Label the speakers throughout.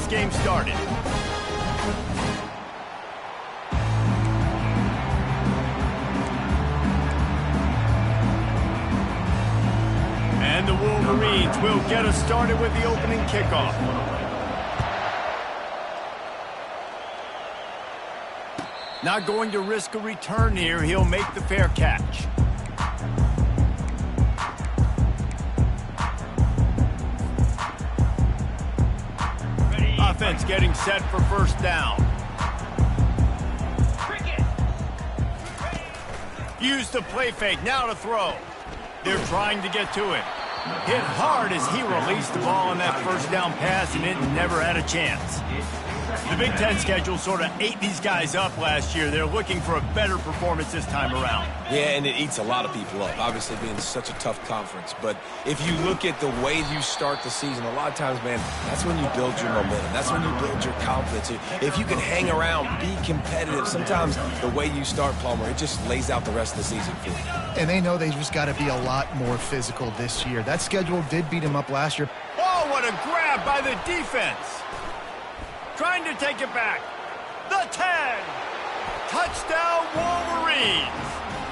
Speaker 1: this game started. And the Wolverines will get us started with the opening kickoff. Not going to risk a return here. He'll make the fair catch. Offense getting set for first down. Use the play fake. Now to throw. They're trying to get to it. Hit hard as he released the ball on that first down pass, and it never had a chance. The Big Ten schedule sort of ate these guys up last year. They're looking for a better performance this time around.
Speaker 2: Yeah, and it eats a lot of people up, obviously being such a tough conference. But if you look at the way you start the season, a lot of times, man, that's when you build your momentum. That's when you build your confidence. If you can hang around, be competitive, sometimes the way you start, Palmer, it just lays out the rest of the season for you.
Speaker 3: And they know they just got to be a lot more physical this year. That schedule did beat them up last year.
Speaker 1: Oh, what a grab by the defense. Trying to take it back. The 10. Touchdown, Wolverines.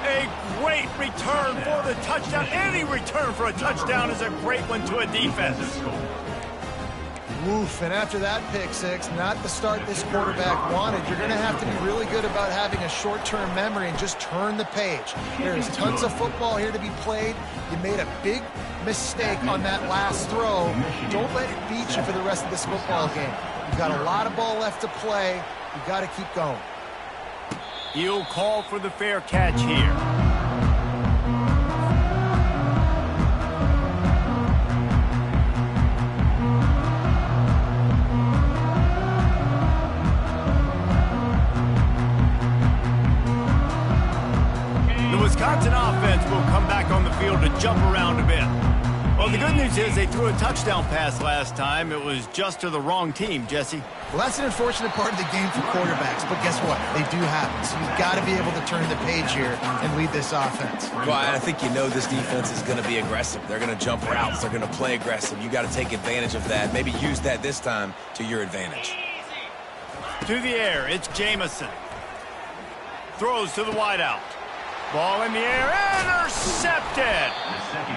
Speaker 1: A great return for the touchdown. Any return for a touchdown is a great one to a defense.
Speaker 3: Woof, and after that pick six, not the start this quarterback wanted. You're going to have to be really good about having a short-term memory and just turn the page. There's tons of football here to be played. You made a big mistake on that last throw. Don't let it beat you for the rest of this football game. You've got a lot of ball left to play. You've got to keep going.
Speaker 1: He'll call for the fair catch here. The Wisconsin offense will come back on the field to jump around a bit. Well, the good news is they threw a touchdown pass last time. It was just to the wrong team, Jesse.
Speaker 3: Well, that's an unfortunate part of the game for quarterbacks, but guess what? They do happen. So you've got to be able to turn the page here and lead this offense.
Speaker 2: Well, I think you know this defense is going to be aggressive. They're going to jump routes. They're going to play aggressive. You got to take advantage of that. Maybe use that this time to your advantage.
Speaker 1: To the air, it's Jamison. Throws to the wideout. Ball in the air, intercepted!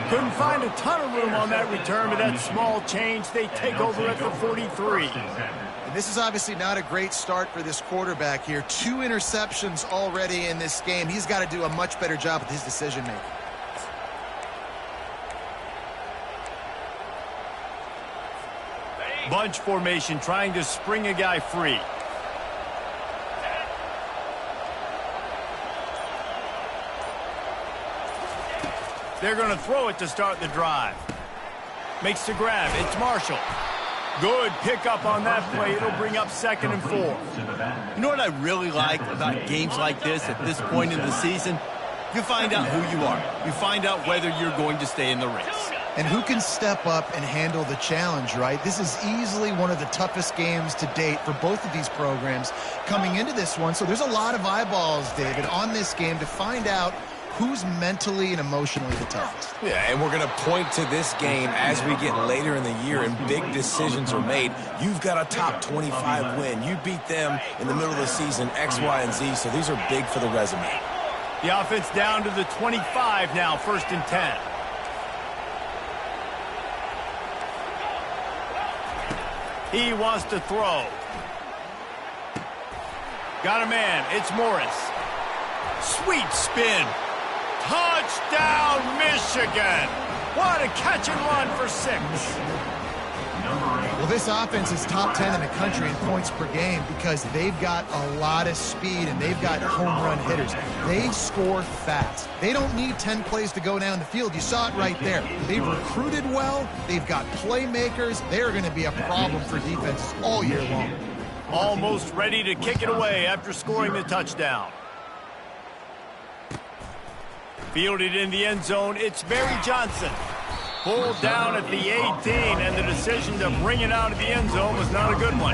Speaker 1: Couldn't find a ton of room on that return, but that small change, they take over at the 43.
Speaker 3: And this is obviously not a great start for this quarterback here. 2 interceptions already in this game. He's got to do a much better job with his decision-making.
Speaker 1: Bunch formation, trying to spring a guy free. They're going to throw it to start the drive. Makes the grab. It's Marshall. Good pickup on that play. It'll bring up 2nd and 4. You know what I really like about games like this at this point in the season? You find out who you are. You find out whether you're going to stay in the race.
Speaker 3: And who can step up and handle the challenge, right? This is easily one of the toughest games to date for both of these programs coming into this one. So there's a lot of eyeballs, David, on this game to find out who's mentally and emotionally the toughest.
Speaker 2: Yeah, and we're going to point to this game as we get later in the year and big decisions are made. You've got a top 25 win. You beat them in the middle of the season, X, Y, and Z, so these are big for the resume.
Speaker 1: The offense down to the 25 now, 1st and 10. He wants to throw. Got a man. It's Morris. Sweet spin. Touchdown, Michigan. What a catch and run for 6.
Speaker 3: Well, this offense is top 10 in the country in points per game because they've got a lot of speed and they've got home run hitters. They score fast. They don't need 10 plays to go down the field. You saw it right there. They've recruited well. They've got playmakers. They're going to be a problem for defenses all year long.
Speaker 1: Almost ready to kick it away after scoring the touchdown. Fielded in the end zone, it's Barry Johnson. Pulled down at the 18, and the decision to bring it out of the end zone was not a good one.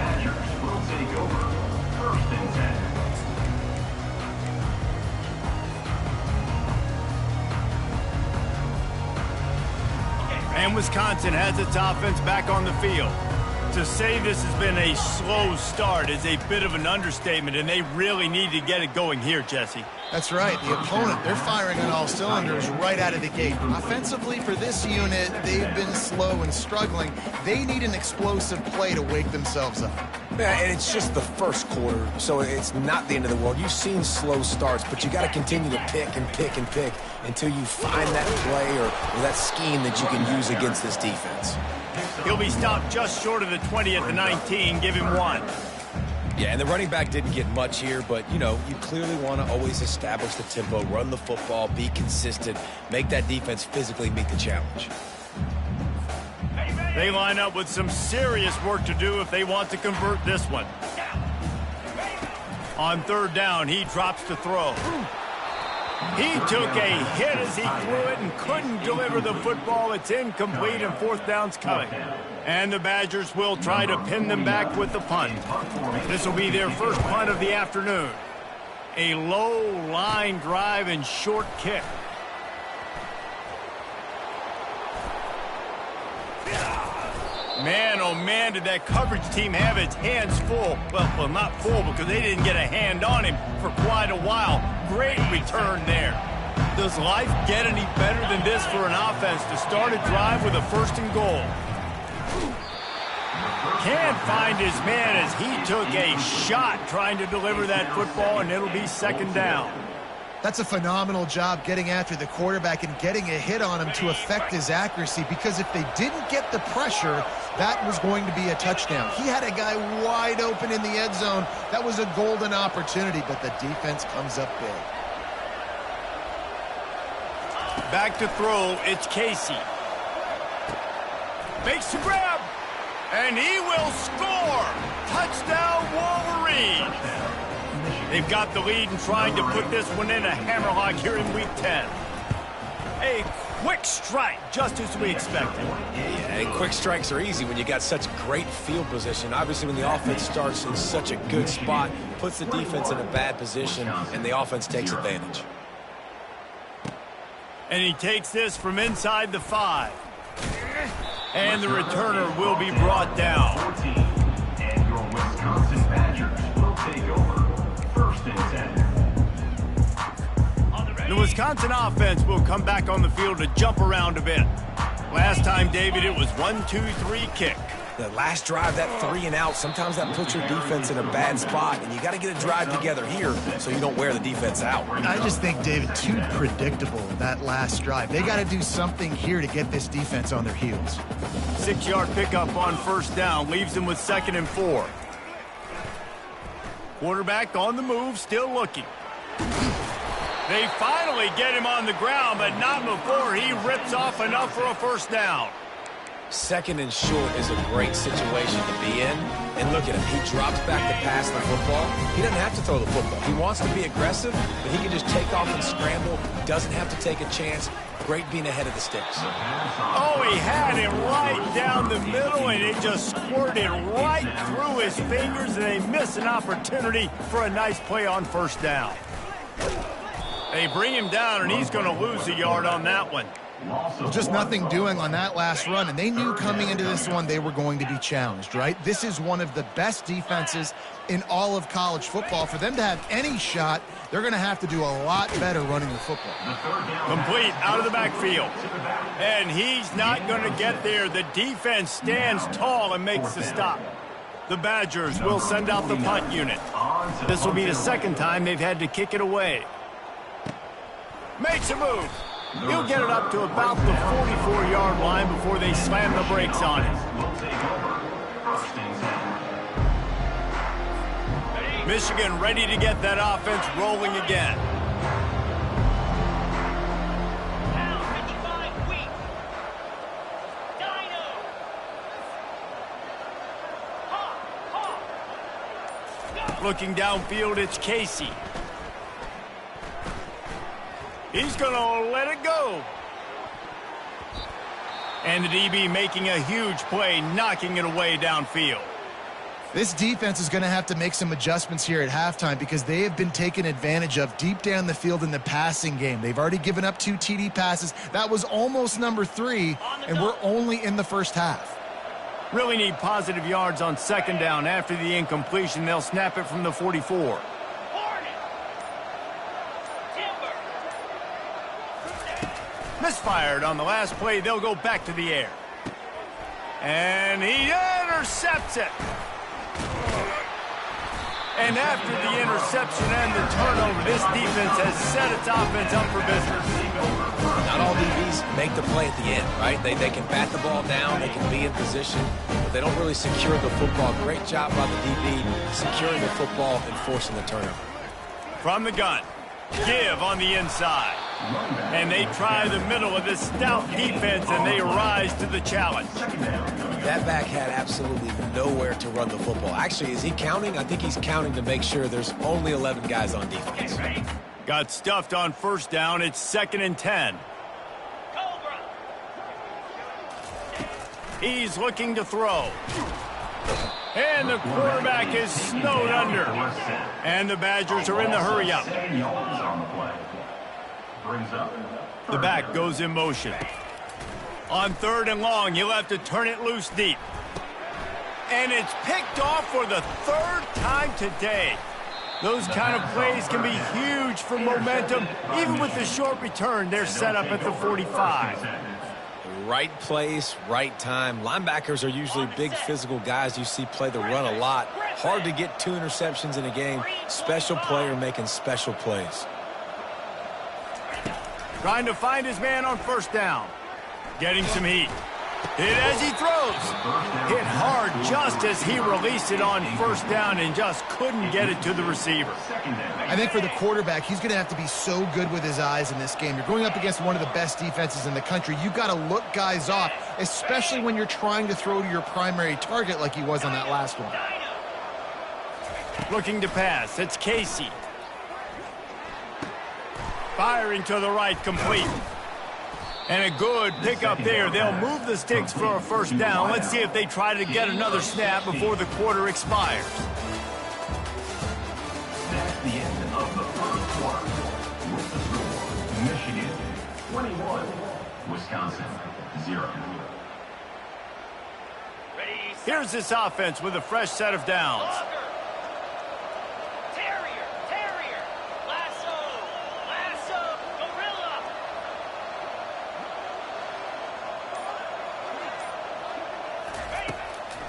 Speaker 1: And Wisconsin has its offense back on the field. To say this has been a slow start is a bit of an understatement, and they really need to get it going here, Jesse.
Speaker 3: That's right. The opponent, they're firing on all cylinders right out of the gate. Offensively, for this unit, they've been slow and struggling. They need an explosive play to wake themselves up.
Speaker 2: Yeah, and it's just the first quarter, so it's not the end of the world. You've seen slow starts, but you got to continue to pick and pick and pick until you find that play or that scheme that you can use against this defense.
Speaker 1: He'll be stopped just short of the 20 at the 19. Give him 1.
Speaker 2: Yeah, and the running back didn't get much here, but, you know, you clearly want to always establish the tempo, run the football, be consistent, make that defense physically meet the challenge.
Speaker 1: They line up with some serious work to do if they want to convert this one. On 3rd down, he drops to throw. He took a hit as he threw it and couldn't deliver the football. It's incomplete, and 4th down's coming. And the Badgers will try to pin them back with the punt. This will be their first punt of the afternoon. A low line drive and short kick. Man, oh man, did that coverage team have its hands full. Well, not full because they didn't get a hand on him for quite a while. Great return there. Does life get any better than this for an offense to start a drive with a 1st and goal? Can't find his man as he took a shot trying to deliver that football, and it'll be 2nd down.
Speaker 3: That's a phenomenal job getting after the quarterback and getting a hit on him to affect his accuracy, because if they didn't get the pressure, that was going to be a touchdown. He had a guy wide open in the end zone. That was a golden opportunity, but the defense comes up big.
Speaker 1: Back to throw, it's Casey. Makes the grab, and he will score. Touchdown, Wolverine. They've got the lead and trying to put this one in a hammerlock here in Week 10. A quick strike, just as we expected.
Speaker 2: Yeah, and quick strikes are easy when you got such great field position. Obviously, when the offense starts in such a good spot, puts the defense in a bad position, and the offense takes advantage.
Speaker 1: And he takes this from inside the 5. And the returner will be brought down.
Speaker 4: And your Wisconsin Badgers will take over. 1st and 10.
Speaker 1: The Wisconsin offense will come back on the field to jump around a bit. Last time, David, it was 1-2-3 kick.
Speaker 2: The last drive, that 3 and out, sometimes that puts your defense in a bad spot, and you got to get a drive together here so you don't wear the defense out.
Speaker 3: I just think, David, too predictable, that last drive. They got to do something here to get this defense on their heels.
Speaker 1: 6-yard pickup on 1st down, leaves them with 2nd and 4. Quarterback on the move, still looking. They finally get him on the ground, but not before he rips off enough for a 1st down.
Speaker 2: 2nd and short is a great situation to be in. And look at him. He drops back to pass the football. He doesn't have to throw the football. He wants to be aggressive, but he can just take off and scramble. Doesn't have to take a chance. Great being ahead of the sticks.
Speaker 1: Oh, he had him right down the middle, and it just squirted right through his fingers, and they miss an opportunity for a nice play on 1st down. They bring him down, and he's going to lose a yard on that one.
Speaker 3: Just nothing doing on that last run, and they knew coming into this one they were going to be challenged, right? This is one of the best defenses in all of college football. For them to have any shot, they're going to have to do a lot better running the football.
Speaker 1: Complete out of the backfield. And he's not going to get there. The defense stands tall and makes the stop. The Badgers will send out the punt unit. This will be the 2nd time they've had to kick it away. Makes a move. He'll get it up to about the 44-yard line before they slam the brakes on it. Michigan ready to get that offense rolling again. Looking downfield, it's Casey. He's going to let it go. And the DB making a huge play, knocking it away downfield.
Speaker 3: This defense is going to have to make some adjustments here at halftime because they have been taken advantage of deep down the field in the passing game. They've already given up 2 TD passes. That was almost number 3, and we're only in the first half.
Speaker 1: Really need positive yards on second down. After the incompletion, they'll snap it from the 44. Misfired on the last play. They'll go back to the air. And he intercepts it. And after the interception and the turnover, this defense has set its offense up for business.
Speaker 2: Not all DBs make the play at the end, right? They can bat the ball down, they can be in position, but they don't really secure the football. Great job by the DB securing the football and forcing the turnover.
Speaker 1: From the gun, give on the inside. And they try the middle of this stout defense, and they rise to the challenge.
Speaker 2: That back had absolutely nowhere to run the football. Actually, is he counting? I think he's counting to make sure there's only 11 guys on defense.
Speaker 1: Got stuffed on first down. It's 2nd and 10. He's looking to throw. And the quarterback is snowed under. And the Badgers are in the hurry-up. The back goes in motion. On 3rd and long, you'll have to turn it loose deep. And it's picked off for the 3rd time today. Those kind of plays can be huge for momentum. Even with the short return, they're set up at the 45.
Speaker 2: Right place, right time. Linebackers are usually big physical guys you see play the run a lot. Hard to get 2 interceptions in a game. Special player making special plays.
Speaker 1: Trying to find his man on first down. Getting some heat. Hit as he throws. Hit hard just as he released it on first down and just couldn't get it to the receiver.
Speaker 3: I think for the quarterback, he's going to have to be so good with his eyes in this game. You're going up against one of the best defenses in the country. You've got to look guys off, especially when you're trying to throw to your primary target like he was on that last one.
Speaker 1: Looking to pass. It's Casey. Firing to the right, complete. And a good pickup there. They'll move the sticks for a first down. Let's see if they try to get another snap before the quarter expires.
Speaker 4: That's the end of the first quarter. With the score, Michigan 21, Wisconsin 0.
Speaker 1: Here's this offense with a fresh set of downs.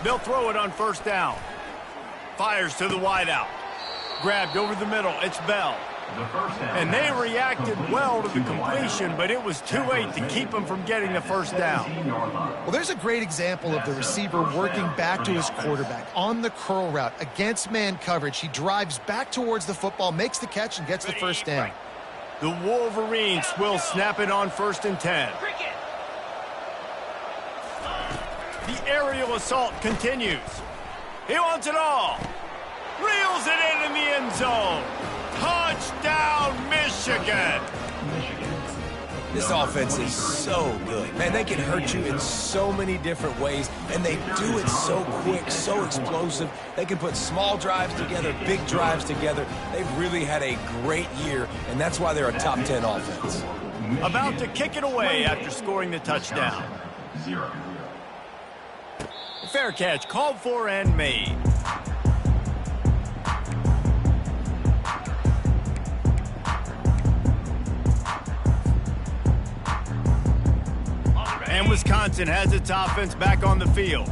Speaker 1: They'll throw it on first down. Fires to the wideout. Grabbed over the middle. It's Bell. And they reacted well to the completion, but it was too late to keep them from getting the first down.
Speaker 3: Well, there's a great example of the receiver working back to his quarterback on the curl route against man coverage. He drives back towards the football, makes the catch, and gets the first down.
Speaker 1: The Wolverines will snap it on 1st and 10. The aerial assault continues. He wants it all. Reels it in the end zone. Touchdown, Michigan.
Speaker 2: This offense is so good. Man, they can hurt you in so many different ways, and they do it so quick, so explosive. They can put small drives together, big drives together. They've really had a great year, and that's why they're a top 10 offense.
Speaker 1: About to kick it away after scoring the touchdown.
Speaker 4: 0.
Speaker 1: Fair catch, called for and made. And Wisconsin has its offense back on the field.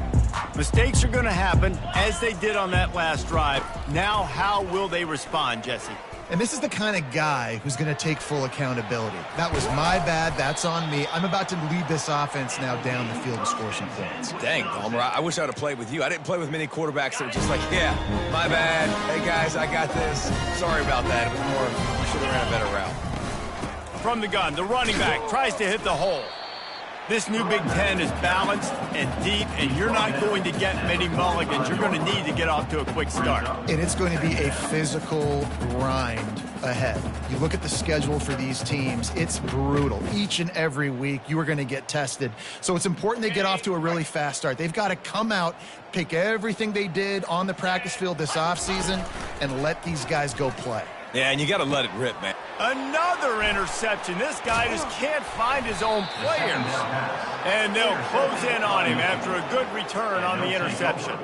Speaker 1: Mistakes are going to happen, as they did on that last drive. Now, how will they respond, Jesse?
Speaker 3: And this is the kind of guy who's going to take full accountability. That was my bad. That's on me. I'm about to lead this offense now down the field to score some points.
Speaker 2: Dang, Palmer, I wish I would have played with you. I didn't play with many quarterbacks that were just like, yeah, my bad. Hey, guys, I got this. Sorry about that. It was more, we should have ran a better route.
Speaker 1: From the gun, the running back tries to hit the hole. This new Big Ten is balanced and deep, and you're not going to get many mulligans. You're going to need to get off to a quick start.
Speaker 3: And it's going to be a physical grind ahead. You look at the schedule for these teams, it's brutal. Each and every week, you are going to get tested. So it's important they get off to a really fast start. They've got to come out, pick everything they did on the practice field this offseason, and let these guys go play.
Speaker 2: Yeah, and you got to let it rip, man.
Speaker 1: Another interception. This guy just can't find his own players. And they'll close in on him after a good return on the interception.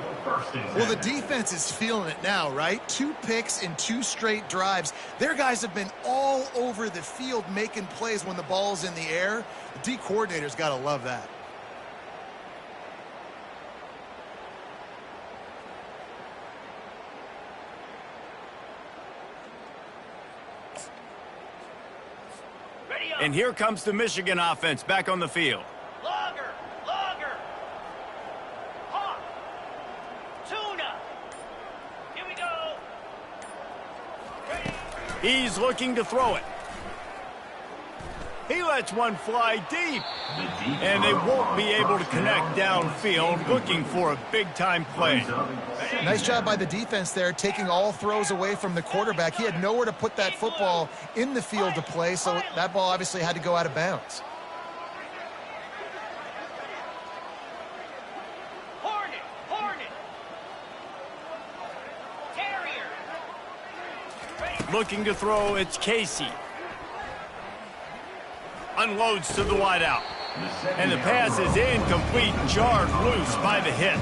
Speaker 3: Well, the defense is feeling it now, right? 2 picks in 2 straight drives. Their guys have been all over the field making plays when the ball's in the air. The D coordinator's got to love that.
Speaker 1: And here comes the Michigan offense back on the field.
Speaker 5: Longer. Hawk. Tuna. Here we go. Ready.
Speaker 1: He's looking to throw it. He lets one fly deep. And they won't be able to connect downfield, looking for a big-time play.
Speaker 3: Nice job by the defense there, taking all throws away from the quarterback. He had nowhere to put that football in the field to play, so that ball obviously had to go out of bounds.
Speaker 5: Hornet. Terrier. Ready.
Speaker 1: Looking to throw, it's Casey. Unloads to the wideout. And the pass is incomplete, jarred loose by the hit.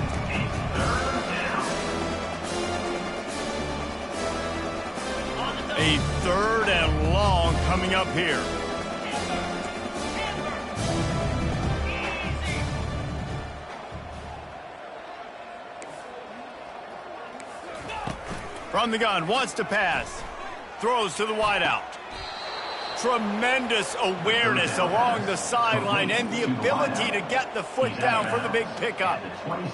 Speaker 1: A 3rd and long coming up here. From the gun, wants to pass. Throws to the wideout. Tremendous awareness along the sideline and the ability to get the foot down for the big pickup.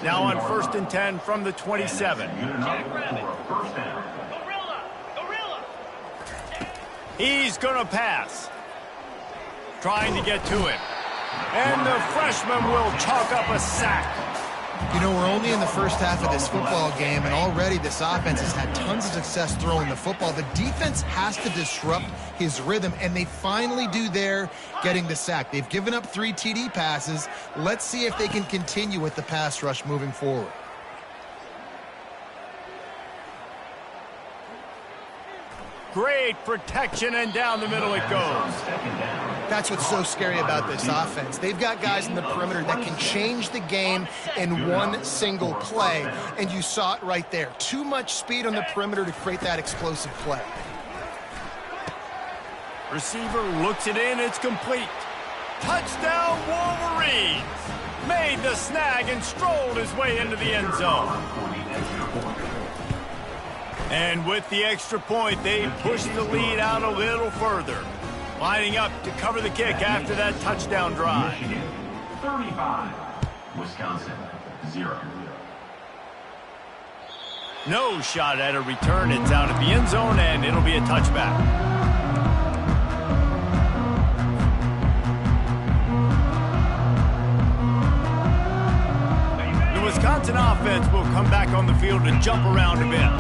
Speaker 1: Now on 1st and 10 from the 27.
Speaker 5: Gorilla.
Speaker 1: He's going to pass. Trying to get to him. And the freshman will chalk up a sack.
Speaker 3: You know, we're only in the first half of this football game, and already this offense has had tons of success throwing the football. The defense has to disrupt his rhythm, and they finally do there, getting the sack. They've given up 3 TD passes. Let's see if they can continue with the pass rush moving forward.
Speaker 1: Great protection, and down the middle it goes.
Speaker 3: That's what's so scary about this offense. They've got guys in the perimeter that can change the game in one single play, and you saw it right there. Too much speed on the perimeter to create that explosive play.
Speaker 1: Receiver looks it in, it's complete. Touchdown Wolverines! Made the snag and strolled his way into the end zone. And with the extra point, they push the lead out a little further. Lining up to cover the kick after that touchdown drive.
Speaker 4: Michigan 35, Wisconsin 0.
Speaker 1: No shot at a return. It's out of the end zone, and it'll be a touchback. The Wisconsin offense will come back on the field to jump around a bit.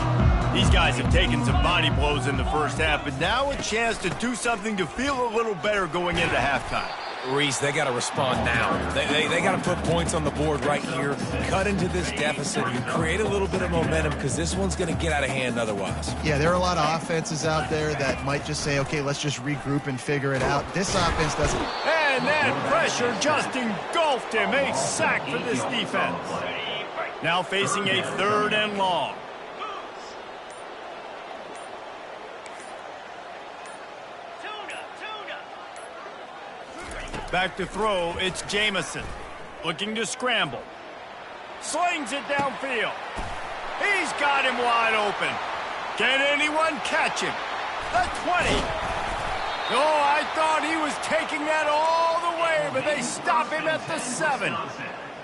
Speaker 1: These guys have taken some body blows in the first half, but now a chance to do something to feel a little better going into halftime.
Speaker 2: Reese, they got to respond now. They got to put points on the board right here, cut into this deficit, and create a little bit of momentum, because this one's going to get out of hand otherwise.
Speaker 3: Yeah, there are a lot of offenses out there that might just say, okay, let's just regroup and figure it out. This offense doesn't.
Speaker 1: And that pressure just engulfed him. A sack for this defense. Now facing a 3rd and long. Back to throw, it's Jamison. Looking to scramble. Slings it downfield. He's got him wide open. Can anyone catch him? The 20. Oh, I thought he was taking that all the way, but they stop him at the 7.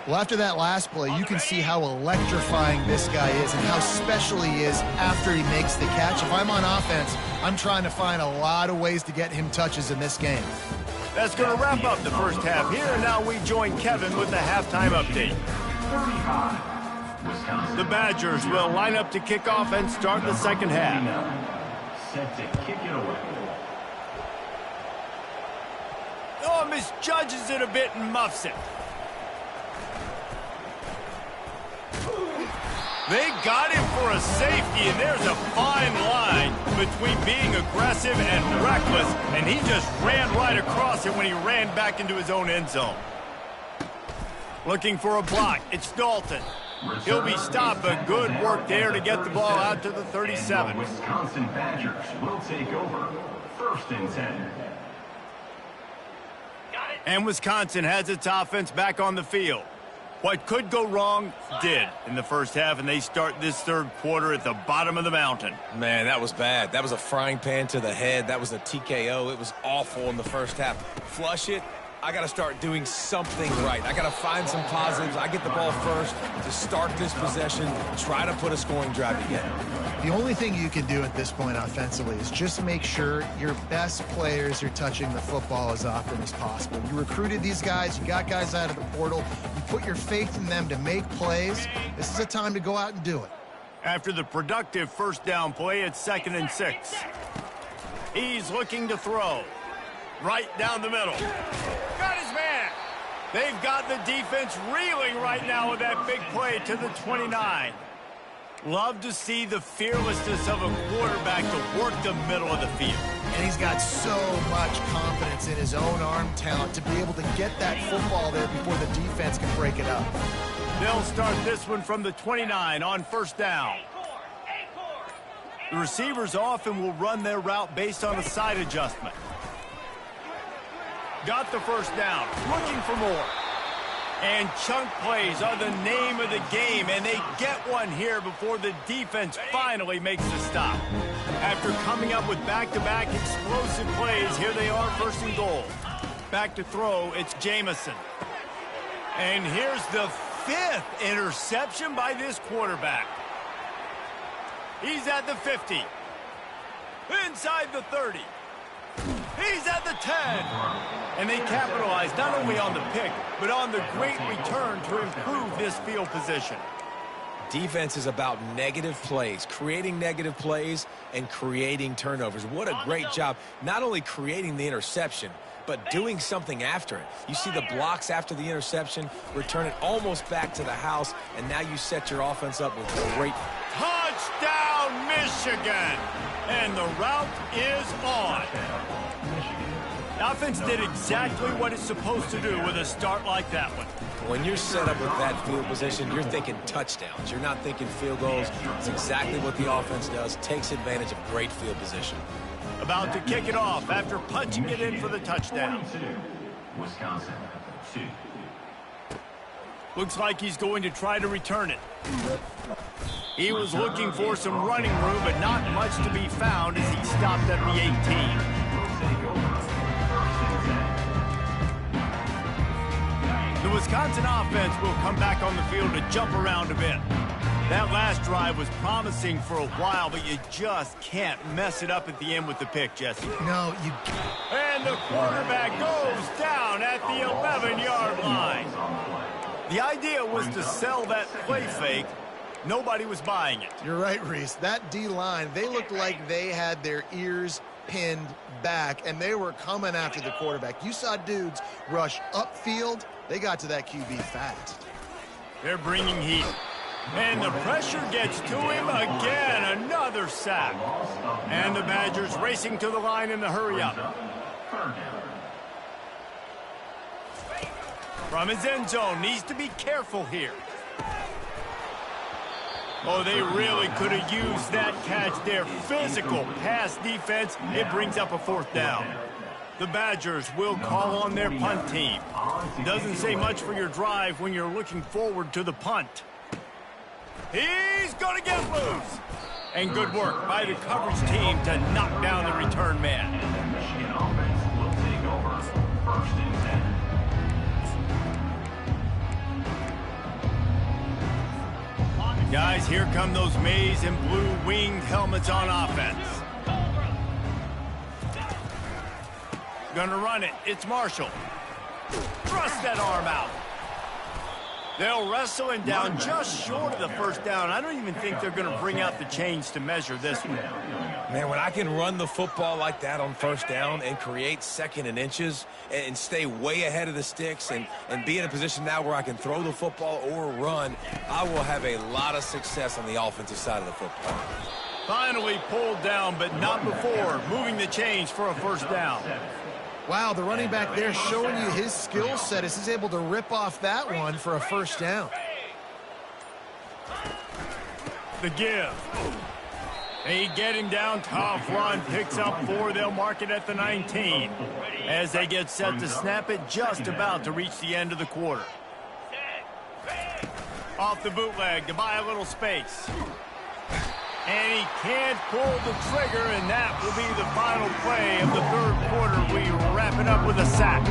Speaker 3: Well, after that last play, you can see how electrifying this guy is and how special he is after he makes the catch. If I'm on offense, I'm trying to find a lot of ways to get him touches in this game.
Speaker 1: That's going to wrap up the first half here, and now we join Kevin with the halftime update.
Speaker 4: 35, Wisconsin.
Speaker 1: The Badgers will line up to kick off and start the second half.
Speaker 4: Set to kick it away.
Speaker 1: Oh, misjudges it a bit and muffs it. They got him for a safety, and there's a fine line between being aggressive and reckless, and he just ran right across it when he ran back into his own end zone. Looking for a block. It's Dalton. He'll be stopped, but good work there to get the ball out to the 37.
Speaker 4: Wisconsin Badgers will take over. 1st and 10.
Speaker 1: And Wisconsin has its offense back on the field. What could go wrong did in the first half, and they start this third quarter at the bottom of the mountain.
Speaker 2: Man, that was bad. That was a frying pan to the head. That was a TKO. It was awful in the first half. Flush it. I got to start doing something right. I got to find some positives. I get the ball first to start this possession, try to put a scoring drive together.
Speaker 3: The only thing you can do at this point offensively is just make sure your best players are touching the football as often as possible. You recruited these guys. You got guys out of the portal. You put your faith in them to make plays. This is a time to go out and do it.
Speaker 1: After the productive first down play, it's 2nd and 6. He's looking to throw. Right down the middle. Got his man. They've got the defense reeling right now with that big play to the 29. Love to see the fearlessness of a quarterback to work the middle of the field.
Speaker 3: And he's got so much confidence in his own arm talent to be able to get that football there before the defense can break it up.
Speaker 1: They'll start this one from the 29 on first down. The receivers often will run their route based on a side adjustment. Got the first down, looking for more. And chunk plays are the name of the game, and they get one here before the defense finally makes the stop. After coming up with back-to-back explosive plays, here they are, 1st and goal. Back to throw, it's Jamison. And here's the 5th interception by this quarterback. He's at the 50. Inside the 30. He's at the 10. And they capitalize not only on the pick, but on the great return to improve this field position.
Speaker 2: Defense is about negative plays, creating negative plays and creating turnovers. What a great job, not only creating the interception, but doing something after it. You see the blocks after the interception, return it almost back to the house, and now you set your offense up with great.
Speaker 1: Touchdown, Michigan! And the route is on. The offense did exactly what it's supposed to do with a start like that one.
Speaker 2: When you're set up with that field position, you're thinking touchdowns. You're not thinking field goals. It's exactly what the offense does, takes advantage of great field position.
Speaker 1: About to kick it off after punching it in for the touchdown.
Speaker 4: Wisconsin 2.
Speaker 1: Looks like he's going to try to return it. He was looking for some running room, but not much to be found as he stopped at the 18. The Wisconsin offense will come back on the field to jump around a bit. That last drive was promising for a while, but you just can't mess it up at the end with the pick, Jesse.
Speaker 3: No, you...
Speaker 1: And the quarterback goes down at the 11-yard line. The idea was to sell that play fake. Nobody was buying it.
Speaker 3: You're right, Reese. That D-line, they looked like they had their ears pinned back, and they were coming after the quarterback. You saw dudes rush upfield. They got to that QB fast.
Speaker 1: They're bringing heat. And the pressure gets to him again. Another sack. And the Badgers racing to the line in the hurry-up. From his end zone, needs to be careful here. Oh, they really could have used that catch there. Physical pass defense. It brings up a 4th down. The Badgers will call on their punt team. Doesn't say much for your drive when you're looking forward to the punt. He's going to get loose. And good work by the coverage team to knock down the return man.
Speaker 4: The Michigan offense will take over. 1st and 10.
Speaker 1: Guys, here come those maize and blue winged helmets on offense. Gonna run it. It's Marshall. Thrust that arm out. They'll wrestle him down just short of the 1st down. I don't even think they're going to bring out the chains to measure this one.
Speaker 2: Man, when I can run the football like that on 1st down and create 2nd and inches and stay way ahead of the sticks and be in a position now where I can throw the football or run, I will have a lot of success on the offensive side of the football.
Speaker 1: Finally pulled down, but not before moving the chains for a first down.
Speaker 3: Wow, the running back there showing you his skill set as he's able to rip off that one for a first down.
Speaker 1: The give. They get him down, tough run, picks up 4. They'll mark it at the 19 as they get set to snap it, just about to reach the end of the quarter. Off the bootleg to buy a little space. And he can't pull the trigger, and that will be the final play of the third quarter. We wrap it up with a sack.